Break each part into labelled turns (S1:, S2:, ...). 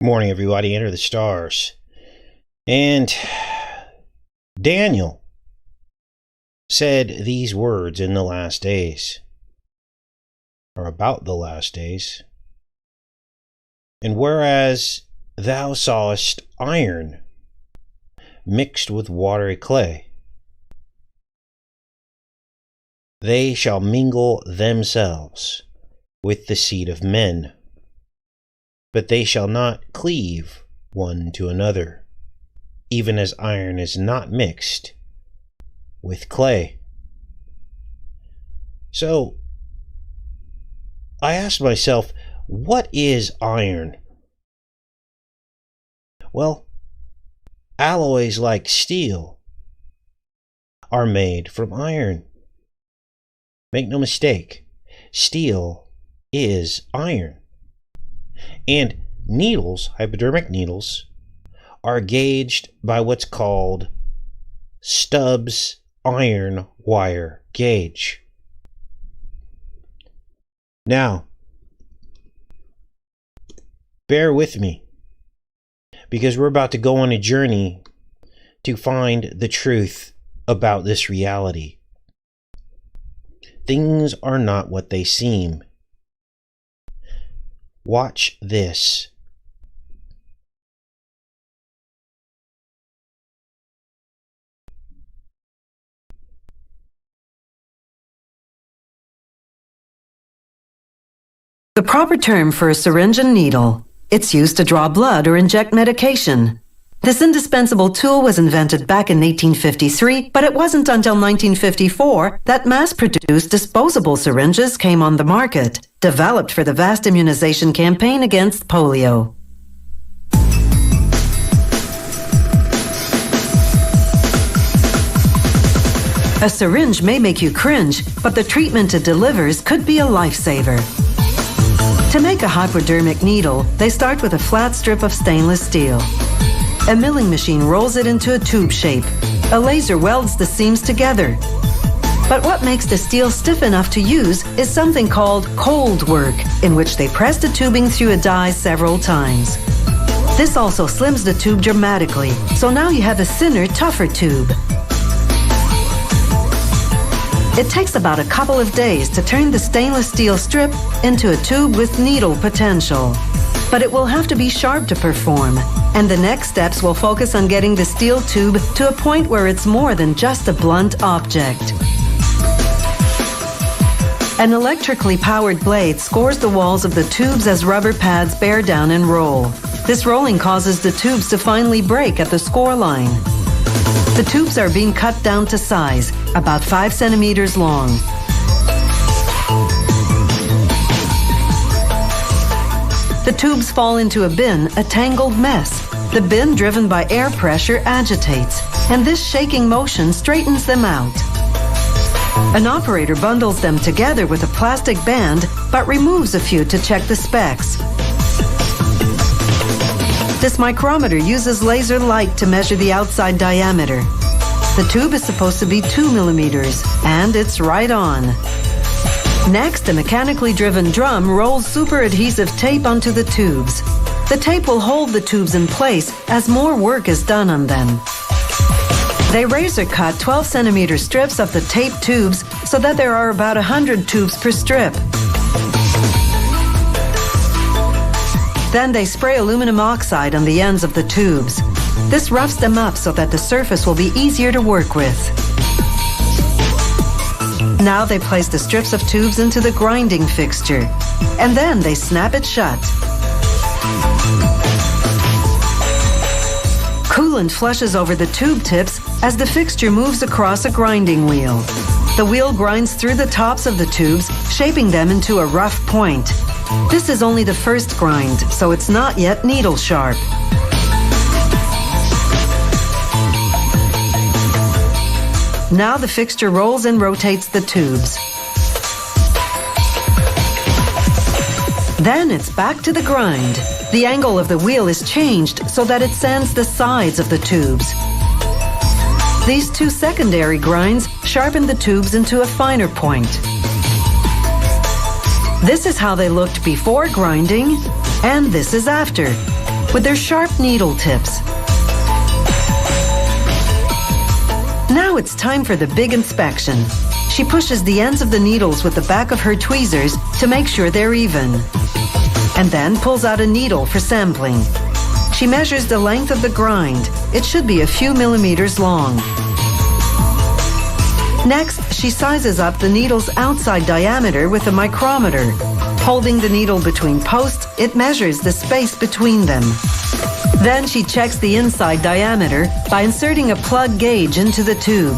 S1: Morning, everybody. Enter the stars. And Daniel said these words in the last days, or about the last days. And whereas thou sawest iron mixed with watery clay, they shall mingle themselves with the seed of men, but they shall not cleave one to another, even as iron is not mixed with clay. So, I asked myself, what is iron? Well, alloys like steel are made from iron. Make no mistake, steel is iron. And needles, hypodermic needles, are gauged by what's called Stubbs iron wire gauge. Now, bear with me, because we're about to go on a journey to find the truth about this reality. Things are not what they seem. Watch this.
S2: The proper term for a syringe and needle. It's used to draw blood or inject medication. This indispensable tool was invented back in 1853, but it wasn't until 1954 that mass-produced disposable syringes came on the market, developed for the vast immunization campaign against polio. A syringe may make you cringe, but the treatment it delivers could be a lifesaver. To make a hypodermic needle, they start with a flat strip of stainless steel. A milling machine rolls it into a tube shape. A laser welds the seams together. But what makes the steel stiff enough to use is something called cold work, in which they press the tubing through a die several times. This also slims the tube dramatically, so now you have a thinner, tougher tube. It takes about a couple of days to turn the stainless steel strip into a tube with needle potential. But it will have to be sharp to perform, and the next steps will focus on getting the steel tube to a point where it's more than just a blunt object. An electrically powered blade scores the walls of the tubes as rubber pads bear down and roll. This rolling causes the tubes to finally break at the score line. The tubes are being cut down to size, about 5 centimeters long. The tubes fall into a bin, a tangled mess. The bin, driven by air pressure, agitates, and this shaking motion straightens them out. An operator bundles them together with a plastic band, but removes a few to check the specs. This micrometer uses laser light to measure the outside diameter. The tube is supposed to be 2 millimeters, and it's right on. Next, a mechanically driven drum rolls super adhesive tape onto the tubes. The tape will hold the tubes in place as more work is done on them. They razor cut 12 centimeter strips of the tape tubes so that there are about 100 tubes per strip. Then they spray aluminum oxide on the ends of the tubes. This roughs them up so that the surface will be easier to work with. Now they place the strips of tubes into the grinding fixture, and then they snap it shut. Coolant flushes over the tube tips as the fixture moves across a grinding wheel. The wheel grinds through the tops of the tubes, shaping them into a rough point. This is only the first grind, so it's not yet needle sharp. Now the fixture rolls and rotates the tubes. Then it's back to the grind. The angle of the wheel is changed so that it sands the sides of the tubes. These two secondary grinds sharpen the tubes into a finer point. This is how they looked before grinding, and this is after. with their sharp needle tips. Now it's time for the big inspection. She pushes the ends of the needles with the back of her tweezers to make sure they're even, and then pulls out a needle for sampling. She measures the length of the grind. It should be a few millimeters long. Next, she sizes up the needle's outside diameter with a micrometer. Holding the needle between posts, it measures the space between them. Then she checks the inside diameter by inserting a plug gauge into the tube.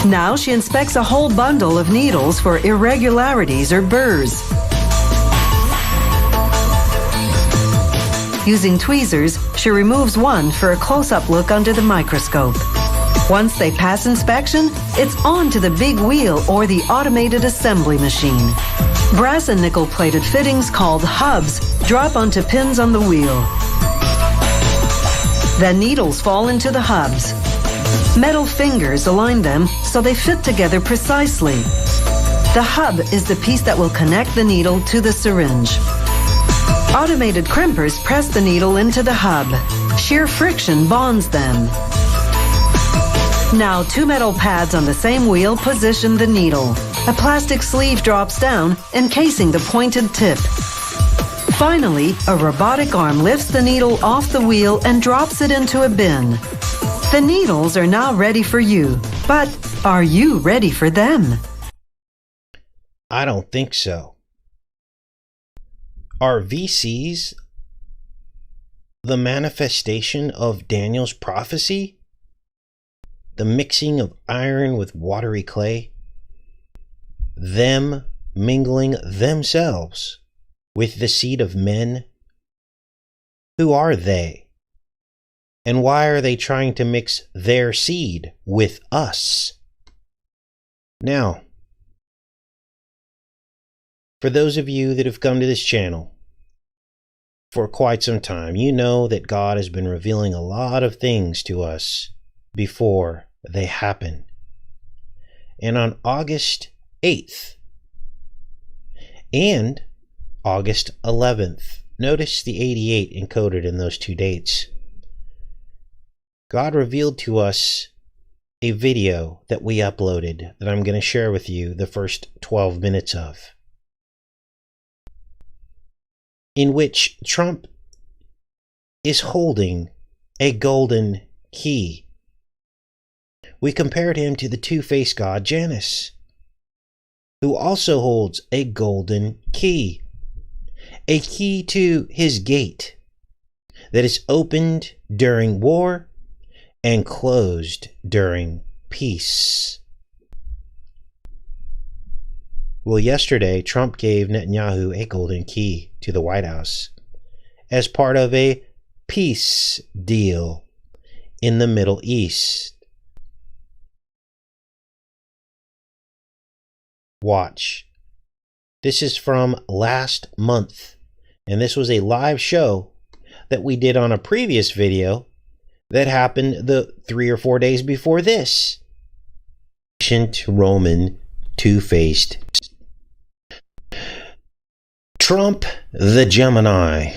S2: Now she inspects a whole bundle of needles for irregularities or burrs. Using tweezers, she removes one for a close-up look under the microscope. Once they pass inspection, it's on to the big wheel or the automated assembly machine. Brass and nickel-plated fittings called hubs drop onto pins on the wheel. Then needles fall into the hubs. Metal fingers align them so they fit together precisely. The hub is the piece that will connect the needle to the syringe. Automated crimpers press the needle into the hub. Sheer friction bonds them. Now 2 metal pads on the same wheel position the needle. A plastic sleeve drops down, encasing the pointed tip. Finally, a robotic arm lifts the needle off the wheel and drops it into a bin. The needles are now ready for you, but are you ready for them?
S1: I don't think so. Are VCs the manifestation of Daniel's prophecy? The mixing of iron with watery clay? Them mingling themselves with the seed of men? Who are they? And why are they trying to mix their seed with us? Now, for those of you that have come to this channel for quite some time, you know that God has been revealing a lot of things to us before they happen. And on August 8th and August 11th, notice the 88 encoded in those 2 dates, God revealed to us a video that we uploaded that I'm going to share with you the first 12 minutes of, in which Trump is holding a golden key. We compared him to the two-faced god Janus, who also holds a golden key, a key to his gate that is opened during war and closed during peace. Well, yesterday, Trump gave Netanyahu a golden key to the White House as part of a peace deal in the Middle East. Watch. This is from last month, and this was a live show that we did on a previous video that happened the 3 or 4 days before this. Ancient Roman two-faced Trump the Gemini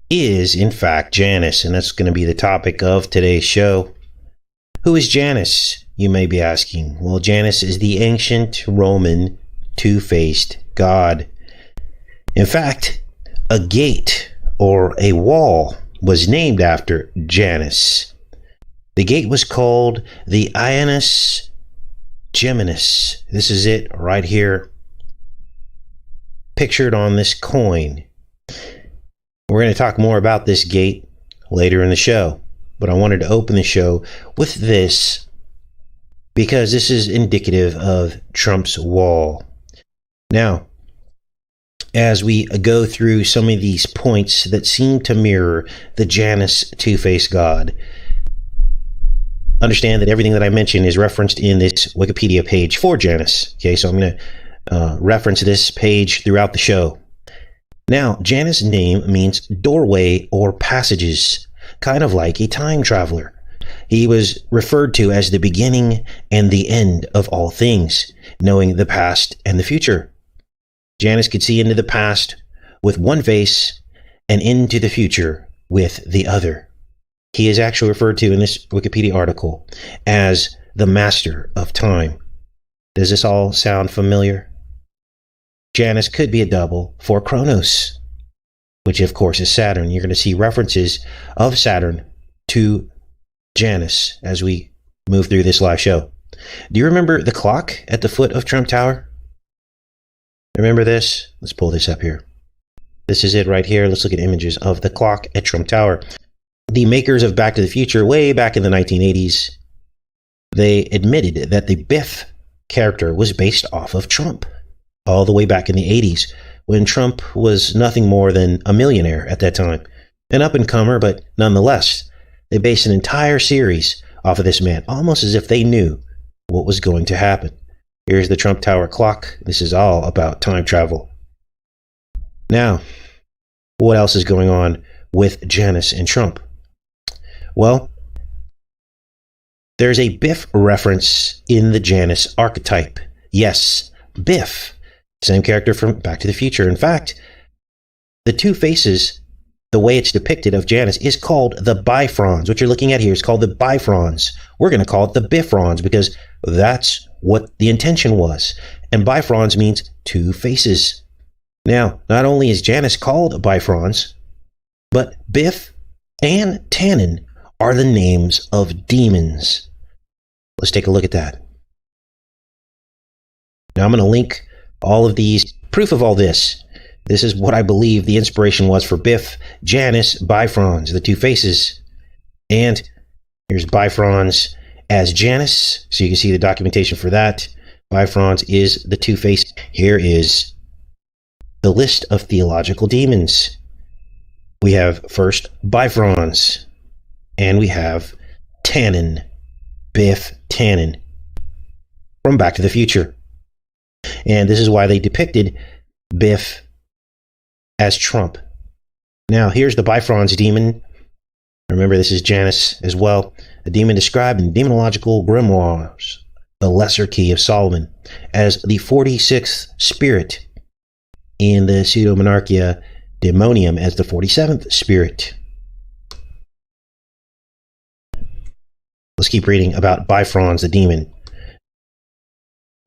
S1: is in fact Janus, and that's going to be the topic of today's show. Who is Janus, you may be asking? Well, Janus is the ancient Roman two-faced god. In fact, a gate or a wall was named after Janus. The gate was called the Ianus Geminis. This is it right here, pictured on this coin. We're going to talk more about this gate later in the show, but I wanted to open the show with this because this is indicative of Trump's wall. Now, as we go through some of these points that seem to mirror the Janus two-faced god, understand that everything that I mention is referenced in this Wikipedia page for Janus. Okay, so I'm going to reference this page throughout the show. Now, Janus' name means doorway or passages, kind of like a time traveler. He was referred to as the beginning and the end of all things, knowing the past and the future. Janus could see into the past with one face and into the future with the other. He is actually referred to in this Wikipedia article as the master of time. Does this all sound familiar? Janus could be a double for Kronos, which of course is Saturn. You're going to see references of Saturn to Janus as we move through this live show. Do you remember the clock at the foot of Trump Tower? Remember this? Let's pull this up here. This is it right here. Let's look at images of the clock at Trump Tower. The makers of Back to the Future, way back in the 1980s, they admitted that the Biff character was based off of Trump, all the way back in the 80s, when Trump was nothing more than a millionaire at that time. An up-and-comer, but nonetheless, they based an entire series off of this man, almost as if they knew what was going to happen. Here's the Trump Tower clock. This is all about time travel. Now, what else is going on with Janus and Trump? Well, there's a Biff reference in the Janus archetype. Yes, Biff, same character from Back to the Future. In fact, the two faces, the way it's depicted of Janus, is called the bifrons. What you're looking at here is called the bifrons. We're going to call it the biffrons because that's what the intention was. And bifrons means two faces. Now, not only is Janus called bifrons, but Biff and Tannen are the names of demons. Let's take a look at that. Now I'm going to link all of these, proof of all this. This is what I believe the inspiration was for Biff, Janus, bifrons, the two faces. And here's bifrons as Janus, so you can see the documentation for that. Bifrons is the two faces. Here is the list of theological demons. We have first bifrons, and we have Tannen, Biff Tannen, from Back to the Future. And this is why they depicted Biff as Trump. Now, here's the bifrons demon. Remember, this is Janus as well. A demon described in demonological grimoires, the Lesser Key of Solomon, as the 46th spirit, in the Pseudo-Monarchia Demonium as the 47th spirit. Let's keep reading about Bifrons, the demon.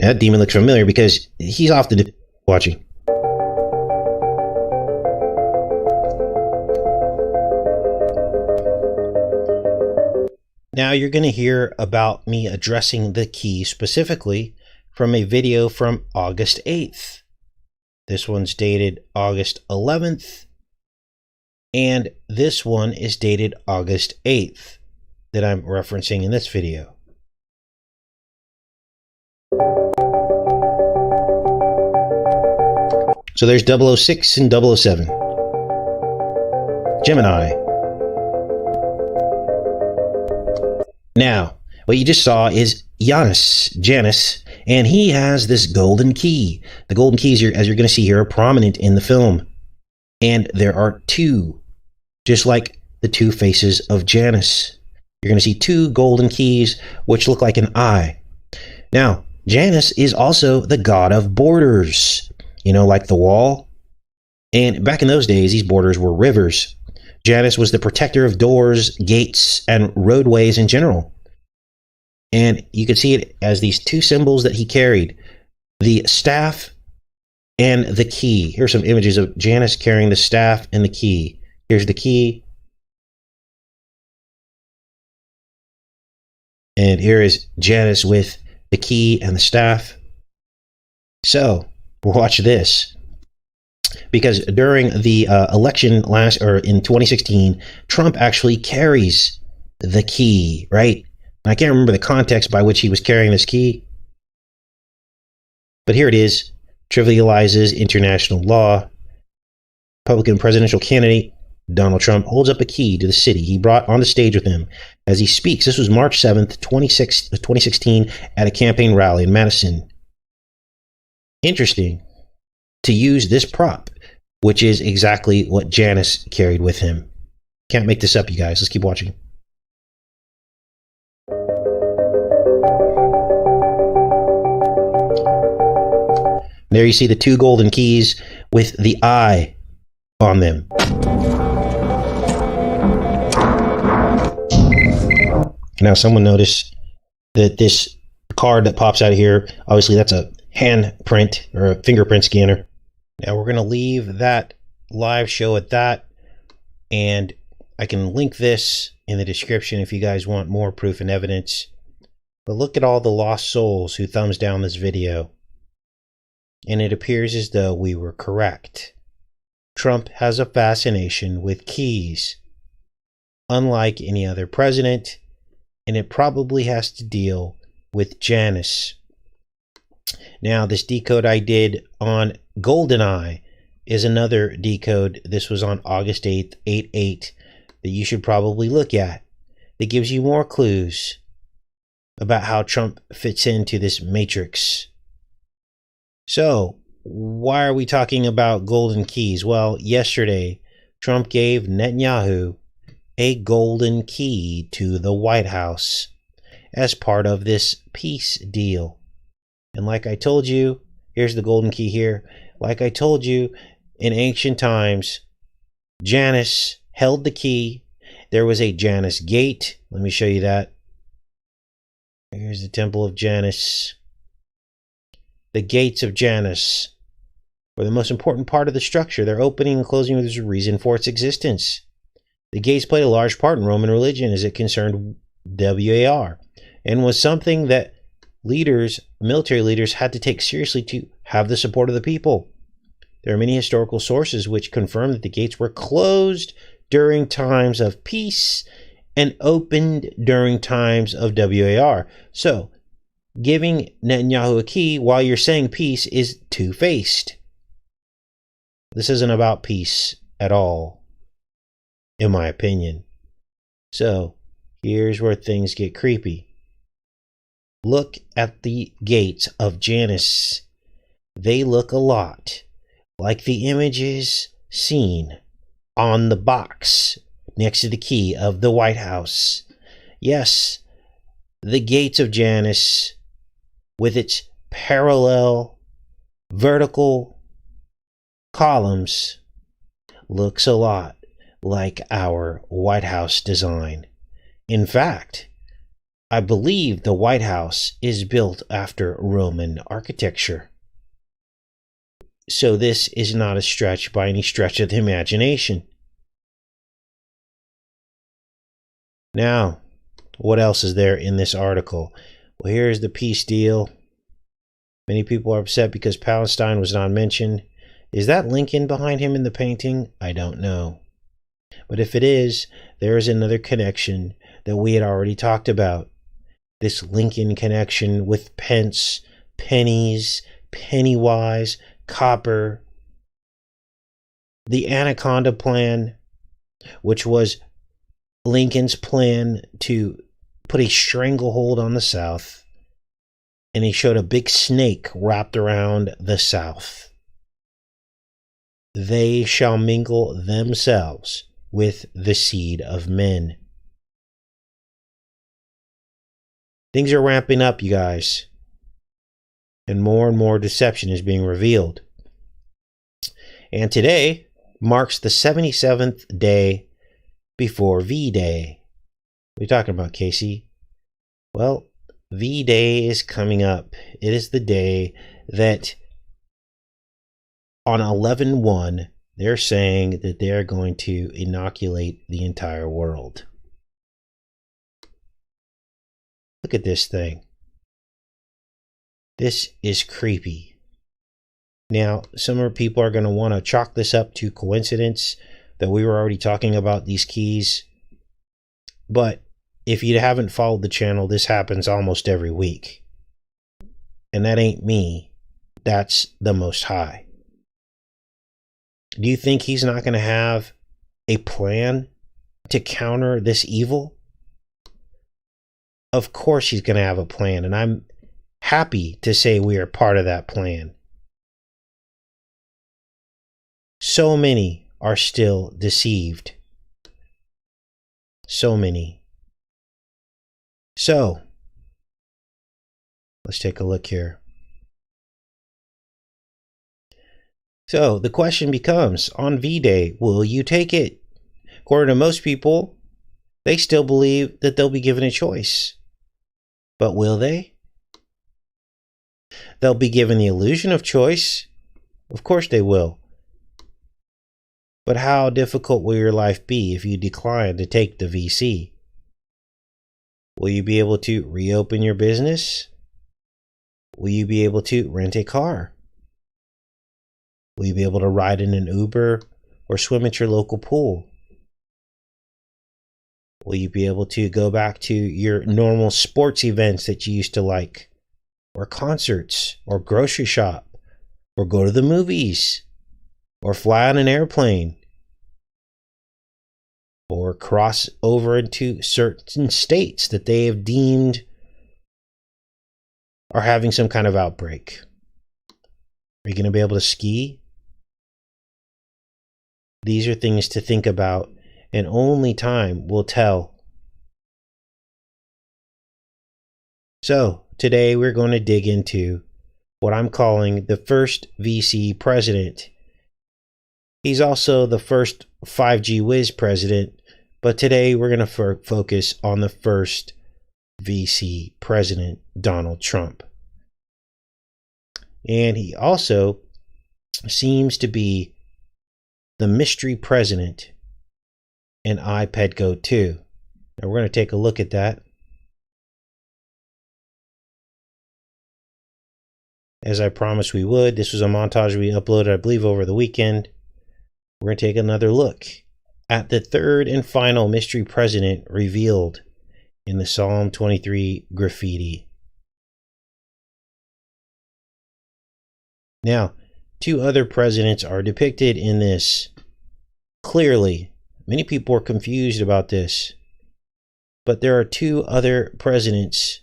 S1: That demon looks familiar because he's often watching. Now you're going to hear about me addressing the key specifically from a video from August 8th. This one's dated August 11th, and this one is dated August 8th that I'm referencing in this video. So there's 006 and 007. Gemini. Now, what you just saw is Janus, and he has this golden key. The golden keys, as you're going to see here, are prominent in the film. And there are two, just like the two faces of Janus. You're going to see two golden keys, which look like an eye. Now, Janus is also the god of borders, like the wall. And back in those days, these borders were rivers. Janus was the protector of doors, gates, and roadways in general. And you can see it as these two symbols that he carried, the staff and the key. Here's some images of Janus carrying the staff and the key. Here's the key. And here is Janus with the key and the staff. So, watch this. Because during the election in 2016, Trump actually carries the key, right? I can't remember the context by which he was carrying this key. But here it is. Trivializes international law. Republican presidential candidate Donald Trump holds up a key to the city he brought on the stage with him as he speaks. This was March 7th, 2016 at a campaign rally in Madison. Interesting to use this prop, which is exactly what Janus carried with him. Can't make this up, you guys. Let's keep watching. There you see the two golden keys with the eye on them. Now, someone noticed that this card that pops out of here, obviously that's a handprint or a fingerprint scanner. Now we're going to leave that live show at that, and I can link this in the description if you guys want more proof and evidence. But look at all the lost souls who thumbs down this video. And it appears as though we were correct. Trump has a fascination with keys, unlike any other president, and it probably has to deal with Janice. Now, this decode I did on GoldenEye is another decode. This was on August 8th, 8/8, that you should probably look at. That gives you more clues about how Trump fits into this matrix. So, why are we talking about golden keys? Well, yesterday, Trump gave Netanyahu a golden key to the White House as part of this peace deal. And like I told you, here's the golden key here. Like I told you, in ancient times, Janus held the key. There was a Janus gate. Let me show you that. Here's the temple of Janus. The gates of Janus were the most important part of the structure. Their opening and closing was a reason for its existence. The gates played a large part in Roman religion as it concerned WAR, and was something that leaders, military leaders, had to take seriously to have the support of the people. There are many historical sources which confirm that the gates were closed during times of peace and opened during times of WAR. So, giving Netanyahu a key while you're saying peace is two-faced. This isn't about peace at all, in my opinion. So, here's where things get creepy. Look at the gates of Janus. They look a lot like the images seen on the box next to the key of the White House. Yes, the gates of Janus, with its parallel vertical columns, looks a lot like our White House design. In fact, I believe the White House is built after Roman architecture. So this is not a stretch by any stretch of the imagination. Now, what else is there in this article? Well, here's the peace deal. Many people are upset because Palestine was not mentioned. Is that Lincoln behind him in the painting? I don't know. But if it is, there is another connection that we had already talked about. This Lincoln connection with pence, pennies, pennywise, copper. The Anaconda Plan, which was Lincoln's plan to put a stranglehold on the South, and he showed a big snake wrapped around the South. They shall mingle themselves with the seed of men. Things are ramping up, you guys, and more deception is being revealed. And today marks the 77th day before V-Day. What are you talking about, Casey? Well, V-Day is coming up. It is the day that on 11/1, they're saying that they're going to inoculate the entire world. Look at this thing. This is creepy. Now, some people are going to want to chalk this up to coincidence that we were already talking about these keys. But if you haven't followed the channel, this happens almost every week. And that ain't me. That's the Most High. Do you think he's not going to have a plan to counter this evil? Of course he's going to have a plan, and I'm happy to say we are part of that plan. So many are still deceived. So many. So, let's take a look here. So, the question becomes, on V-Day, will you take it? According to most people, They still believe that they'll be given a choice. But will they? They'll be given the illusion of choice. Of course they will. But how difficult will your life be if you decline to take the VC? Will you be able to reopen your business? Will you be able to rent a car? Will you be able to ride in an Uber or swim at your local pool? Will you be able to go back to your normal sports events that you used to like? Or concerts? Or grocery shop? Or go to the movies? Or fly on an airplane? Or cross over into certain states that they have deemed are having some kind of outbreak? Are you going to be able to ski? These are things to think about, and only time will tell. So, today we're going to dig into what I'm calling the first VC president. He's also the first 5G whiz president, but today we're going to focus on the first VC president, Donald Trump. And he also seems to be the mystery president in iPetGo 2. Now we're going to take a look at that. As I promised we would, this was a montage we uploaded, I believe, over the weekend. We're going to take another look at the third and final mystery president revealed in the Psalm 23 graffiti. Now, two other presidents are depicted in this. Clearly, many people are confused about this, but there are two other presidents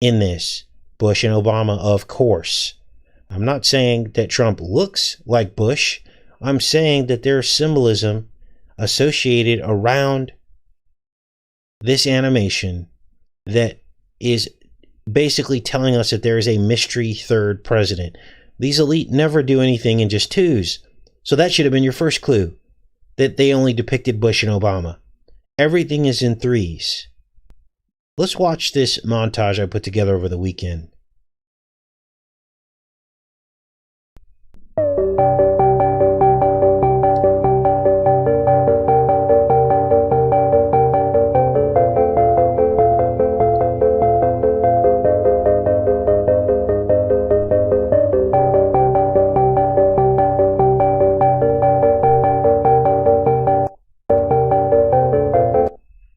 S1: in this. Bush and Obama, of course. I'm not saying that Trump looks like Bush. I'm saying that there's symbolism associated around this animation that is basically telling us that there is a mystery third president. These elite never do anything in just twos. So that should have been your first clue, that they only depicted Bush and Obama. Everything is in threes. Let's watch this montage I put together over the weekend.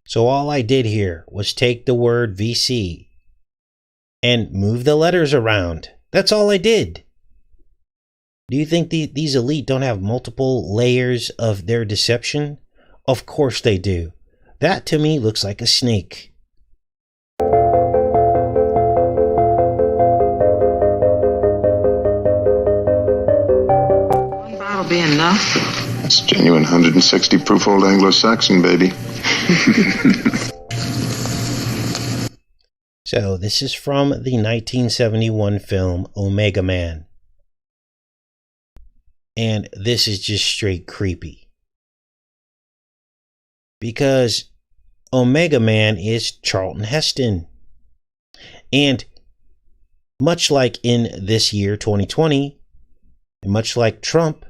S1: So all I did here was take the word VC and move the letters around. That's all I did. Do you think these elite don't have multiple layers of their deception? Of course they do. That to me looks like a snake.
S3: One bottle be enough?
S4: It's genuine 160 proof old Anglo-Saxon, baby.
S1: So this is from the 1971 film Omega Man. And this is just straight creepy. Because Omega Man is Charlton Heston. And much like in this year, 2020, and much like Trump,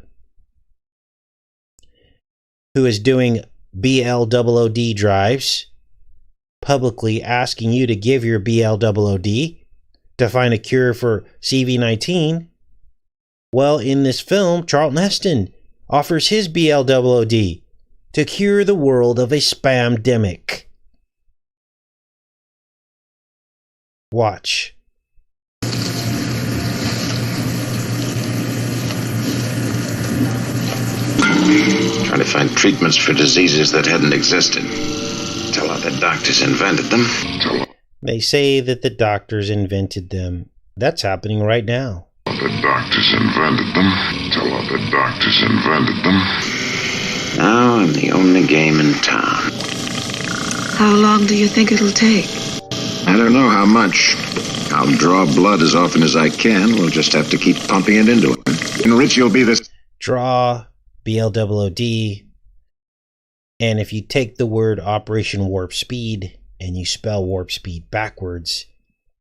S1: who is doing BLOOD drives, publicly asking you to give your BLOOD to find a cure for CV-19. Well, in this film, Charlton Heston offers his BLOOD to cure the world of a spamdemic. Watch.
S5: Trying to find treatments for diseases that hadn't existed. Tell how the doctors invented them.
S1: They say that the doctors invented them. That's happening right now.
S4: The doctors invented them. Tell how the doctors invented them.
S5: Now I'm the only game in town.
S3: How long do you think it'll take?
S5: I don't know how much. I'll draw blood as often as I can. We'll just have to keep pumping it into him. And Rich, you'll be this.
S1: Draw, BLOOD. And if you take the word Operation Warp Speed and you spell warp speed backwards,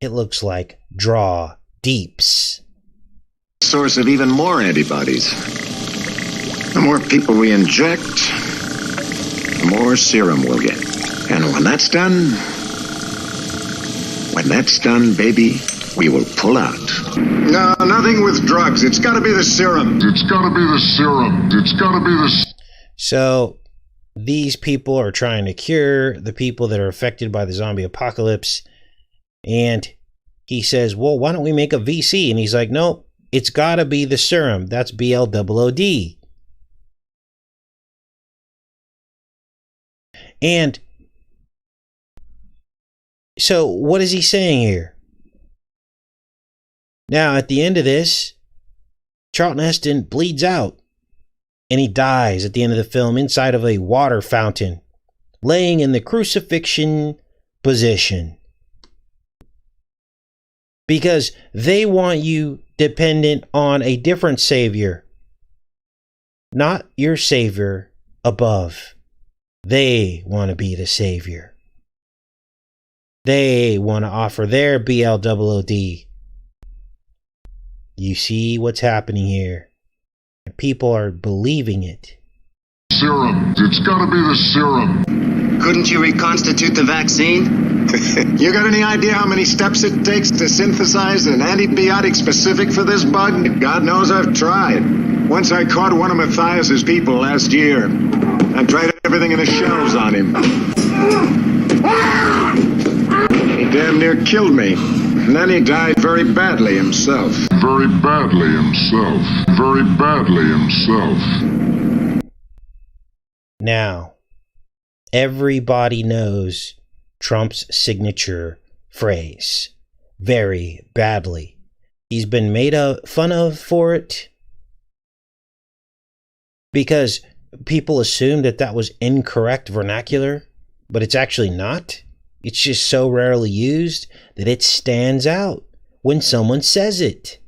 S1: it looks like draw deeps.
S5: Source of even more antibodies. The more people we inject, the more serum we'll get. And when that's done, baby, we will pull out. No, nothing with drugs. It's got to be the serum.
S4: It's got to be the serum. It's got to be the...
S1: So these people are trying to cure the people that are affected by the zombie apocalypse. And he says, well, why don't we make a VC? And he's like, no, it's got to be the serum. That's BLOOD. And so what is he saying here? Now, at the end of this, Charlton Heston bleeds out and he dies at the end of the film inside of a water fountain, laying in the crucifixion position. Because they want you dependent on a different savior, not your savior above. They want to be the savior. They want to offer their BLOOD. You see what's happening here. And people are believing it.
S4: Serum. It's got to be the serum.
S6: Couldn't you reconstitute the vaccine?
S5: You got any idea how many steps it takes to synthesize an antibiotic specific for this bug? God knows I've tried. Once I caught one of Matthias's people last year. I tried everything in the shelves on him. He damn near killed me. And then he died very badly himself.
S4: Very badly himself. Very badly himself.
S1: Now, everybody knows Trump's signature phrase. Very badly. He's been made fun of for it because people assume that that was incorrect vernacular, but it's actually not. It's just so rarely used that it stands out when someone says it.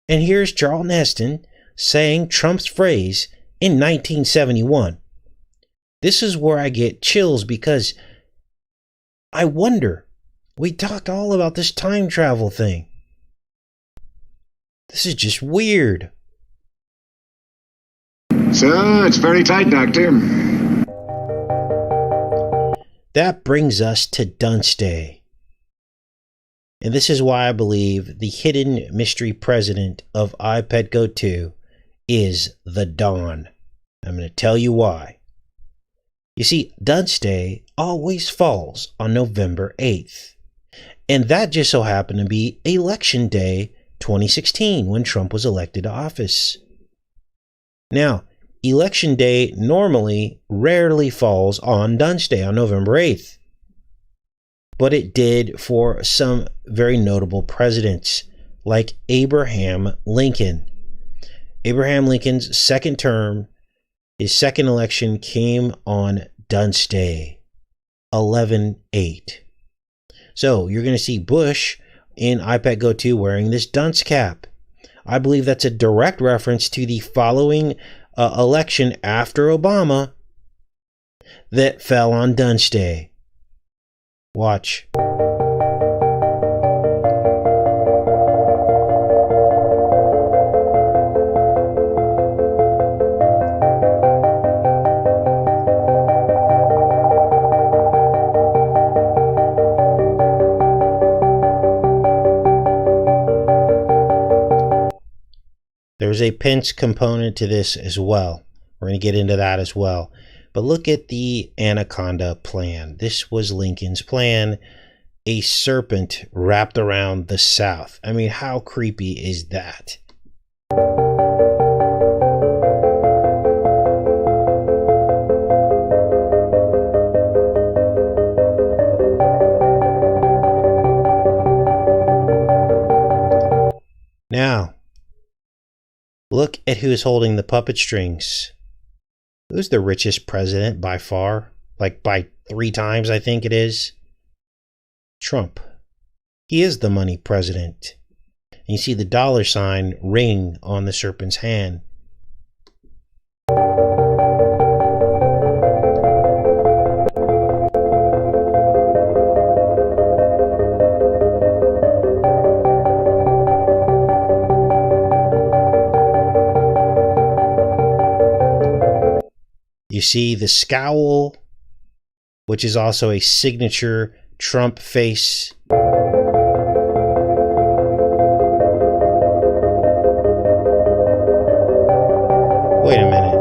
S1: And here's Charlton Heston saying Trump's phrase in 1971. This is where I get chills because I wonder, we talked all about this time travel thing. This is just weird.
S5: So, it's very tight, Doctor.
S1: That brings us to Dunce Day. And this is why I believe the hidden mystery president of iPetGo 2 is the Don. I'm going to tell you why. You see, Dunce Day always falls on November 8th. And that just so happened to be Election Day 2016 when Trump was elected to office. Now, Election Day normally rarely falls on Dunce Day on November 8th. But it did for some very notable presidents like Abraham Lincoln. Abraham Lincoln's second term, his second election came on Dunce Day, 11/8. So you're going to see Bush in iPetGo 2 wearing this dunce cap. I believe that's a direct reference to the following election after Obama that fell on Dunce Day. Watch. There's a Pence component to this as well. We're going to get into that as well. But look at the Anaconda plan. This was Lincoln's plan. A serpent wrapped around the South. I mean, how creepy is that? Now, look at who's holding the puppet strings. Who's the richest president by far? Like by 3 times, I think it is. Trump. He is the money president. And you see the $ ring on the serpent's hand. You see the scowl, which is also a signature Trump face. Wait a minute.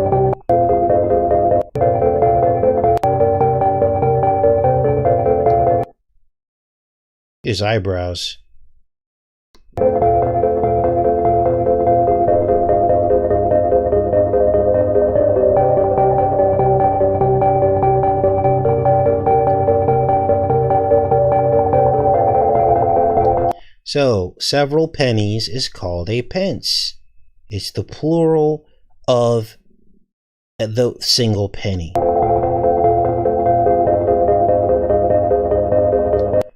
S1: His eyebrows. So, several pennies is called a pence. It's the plural of the single penny.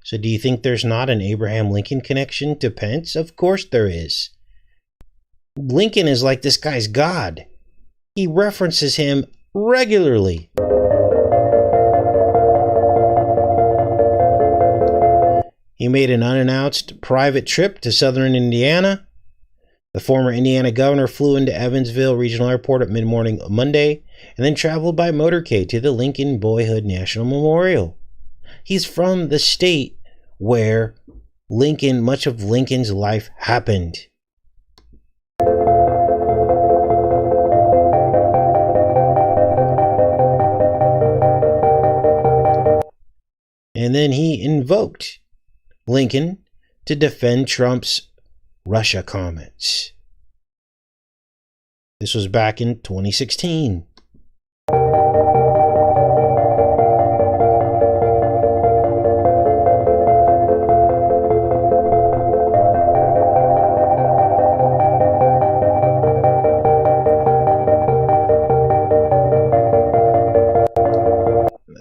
S1: So do you think there's not an Abraham Lincoln connection to Pence? Of course there is. Lincoln is like this guy's God. He references him regularly. He made an unannounced private trip to southern Indiana. The former Indiana governor flew into Evansville Regional Airport at mid-morning Monday and then traveled by motorcade to the Lincoln Boyhood National Memorial. He's from the state where much of Lincoln's life happened. And then he invoked Lincoln to defend Trump's Russia comments. This was back in 2016.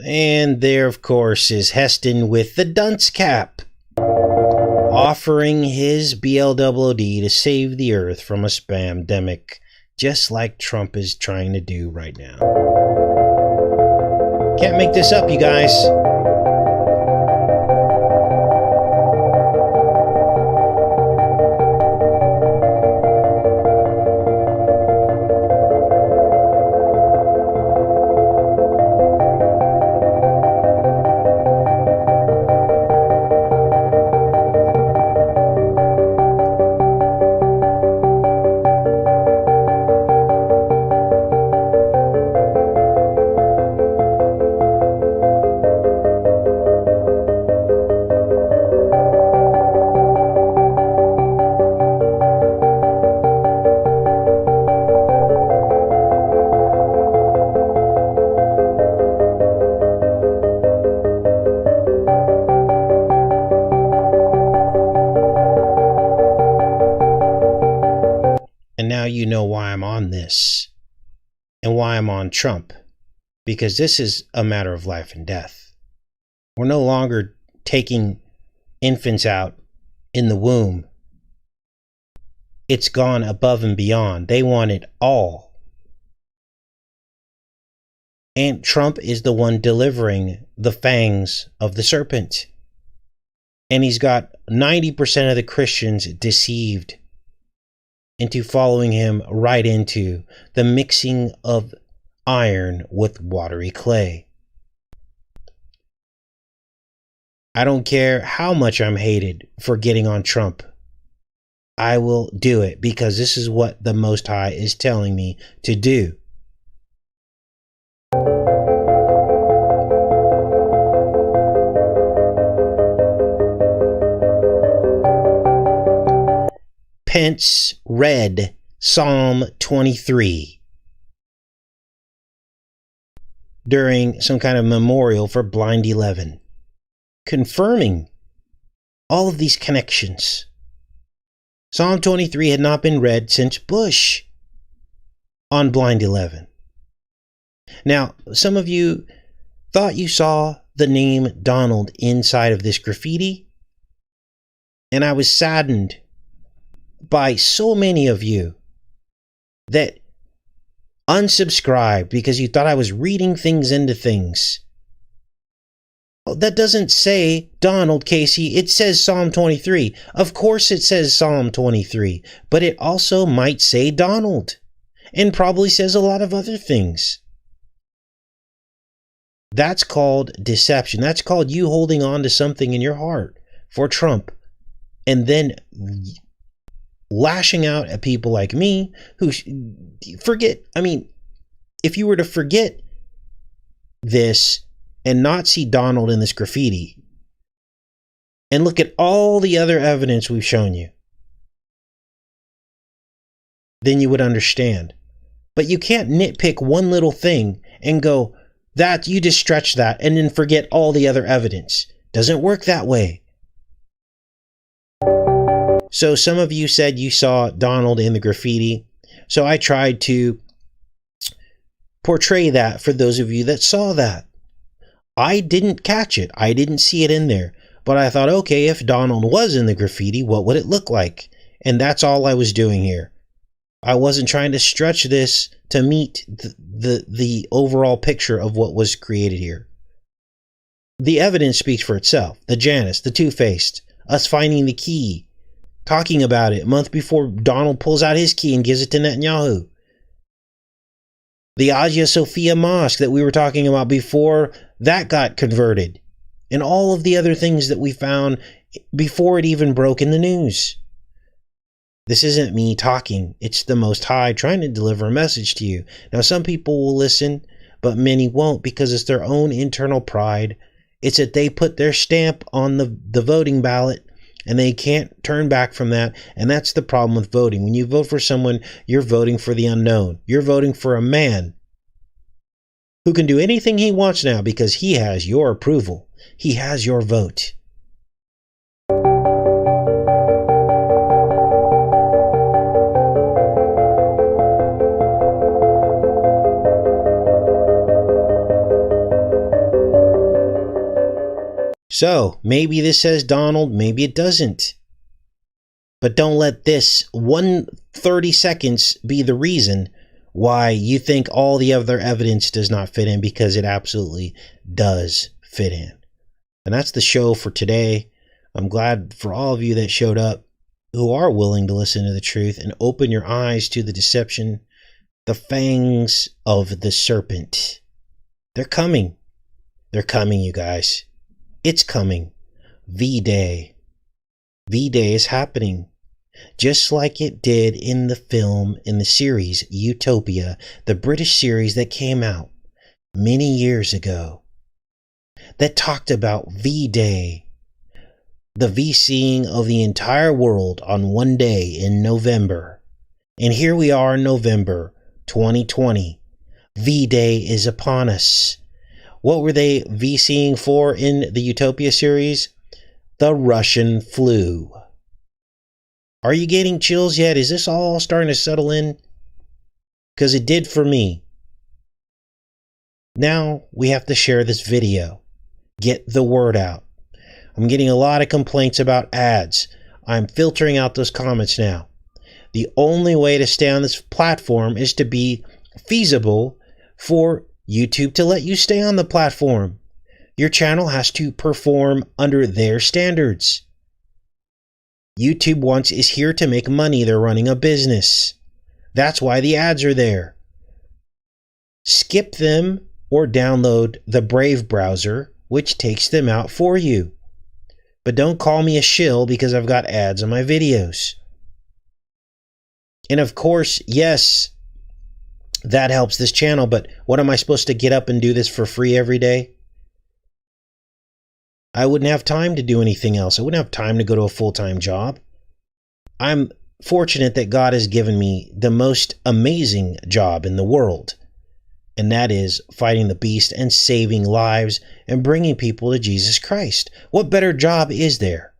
S1: And there, of course, is Heston with the dunce cap, offering his BLWD to save the earth from a spam-demic, just like Trump is trying to do right now. Can't make this up, you guys. And now you know why I'm on this and why I'm on Trump, because this is a matter of life and death. We're no longer taking infants out in the womb. It's gone above and beyond. They want it all. And Trump is the one delivering the fangs of the serpent. And he's got 90% of the Christians deceived into following him right into the mixing of iron with watery clay. I don't care how much I'm hated for getting on Trump. I will do it because this is what the Most High is telling me to do. Pence read Psalm 23 during some kind of memorial for Blind 11, confirming all of these connections. Psalm 23 had not been read since Bush on Blind 11. Now, some of you thought you saw the name Donald inside of this graffiti, and I was saddened by so many of you that unsubscribed because you thought I was reading things into things. That doesn't say Donald, Casey. It says Psalm 23. Of course it says Psalm 23, but it also might say Donald and probably says a lot of other things. That's called deception. That's called you holding on to something in your heart for Trump and then lashing out at people like me who forget. I mean, if you were to forget this and not see Donald in this graffiti and look at all the other evidence we've shown you, then you would understand. But you can't nitpick one little thing and go, that you just stretch that and then forget all the other evidence. Doesn't work that way. So some of you said you saw Donald in the graffiti. So I tried to portray that for those of you that saw that. I didn't catch it. I didn't see it in there. But I thought, okay, if Donald was in the graffiti, what would it look like? And that's all I was doing here. I wasn't trying to stretch this to meet the overall picture of what was created here. The evidence speaks for itself. The Janus, the Two-Faced, us finding the key, talking about it a month before Donald pulls out his key and gives it to Netanyahu. The Hagia Sophia Mosque that we were talking about before that got converted. And all of the other things that we found before it even broke in the news. This isn't me talking. It's the Most High trying to deliver a message to you. Now, some people will listen, but many won't because it's their own internal pride. It's that they put their stamp on the voting ballot and they can't turn back from that. And that's the problem with voting. When you vote for someone, you're voting for the unknown. You're voting for a man who can do anything he wants now because he has your approval. He has your vote. So, maybe this says Donald, maybe it doesn't. But don't let this 1:30 seconds be the reason why you think all the other evidence does not fit in, because it absolutely does fit in. And that's the show for today. I'm glad for all of you that showed up, who are willing to listen to the truth and open your eyes to the deception, the fangs of the serpent. They're coming. They're coming, you guys. It's coming. V-Day. V-Day is happening. Just like it did in the film, in the series Utopia, the British series that came out many years ago, that talked about V-Day, the VCing of the entire world on one day in November. And here we are in November 2020. V-Day is upon us. What were they VCing for in the Utopia series? The Russian flu. Are you getting chills yet? Is this all starting to settle in? Because it did for me. Now we have to share this video. Get the word out. I'm getting a lot of complaints about ads. I'm filtering out those comments now. The only way to stay on this platform is to be feasible for YouTube to let you stay on the platform. Your channel has to perform under their standards. YouTube is here to make money. They're running a business. That's why the ads are there. Skip them or download the Brave browser, which takes them out for you. But don't call me a shill because I've got ads on my videos. And of course, yes, that helps this channel, but what am I supposed to get up and do this for free every day? I wouldn't have time to do anything else. I wouldn't have time to go to a full-time job. I'm fortunate that God has given me the most amazing job in the world, and that is fighting the beast and saving lives and bringing people to Jesus Christ. What better job is there?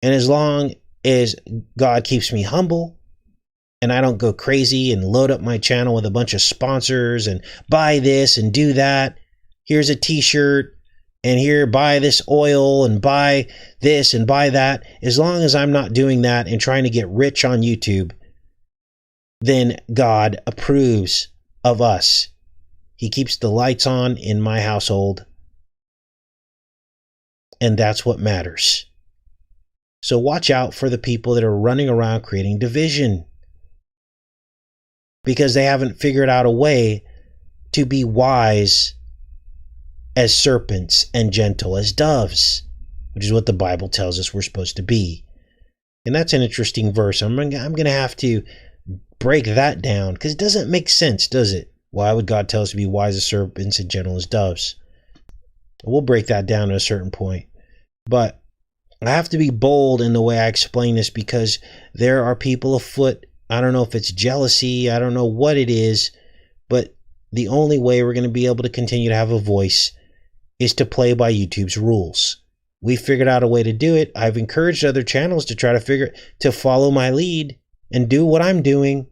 S1: And as long as God keeps me humble, and I don't go crazy and load up my channel with a bunch of sponsors and buy this and do that. Here's a t-shirt and here, buy this oil and buy this and buy that. As long as I'm not doing that and trying to get rich on YouTube, then God approves of us. He keeps the lights on in my household. And that's what matters. So watch out for the people that are running around creating division, because they haven't figured out a way to be wise as serpents and gentle as doves, which is what the Bible tells us we're supposed to be. And that's an interesting verse. I'm going to have to break that down, because it doesn't make sense, does it? Why would God tell us to be wise as serpents and gentle as doves? We'll break that down at a certain point. But I have to be bold in the way I explain this, because there are people afoot. I don't know if it's jealousy. I don't know what it is. But the only way we're going to be able to continue to have a voice is to play by YouTube's rules. We figured out a way to do it. I've encouraged other channels to try to follow my lead and do what I'm doing.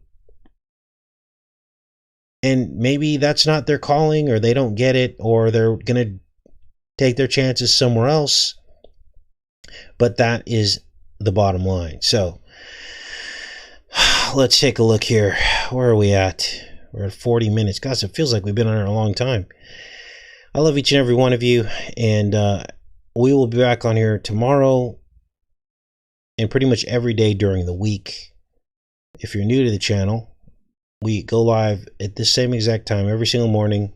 S1: And maybe that's not their calling, or they don't get it, or they're going to take their chances somewhere else. But that is the bottom line. So let's take a look here. Where are we at? We're at 40 minutes. Gosh, it feels like we've been on here a long time. I love each and every one of you, and we will be back on here tomorrow and pretty much every day during the week. If you're new to the channel, we go live at the same exact time every single morning,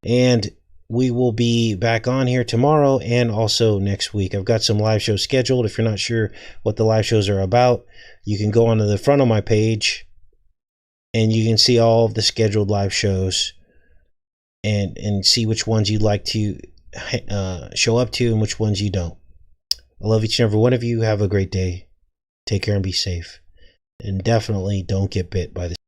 S1: and we will be back on here tomorrow and also next week. I've got some live shows scheduled. If you're not sure what the live shows are about, you can go onto the front of my page and you can see all of the scheduled live shows and see which ones you'd like to show up to and which ones you don't. I love each and every one of you. Have a great day. Take care and be safe. And definitely don't get bit by the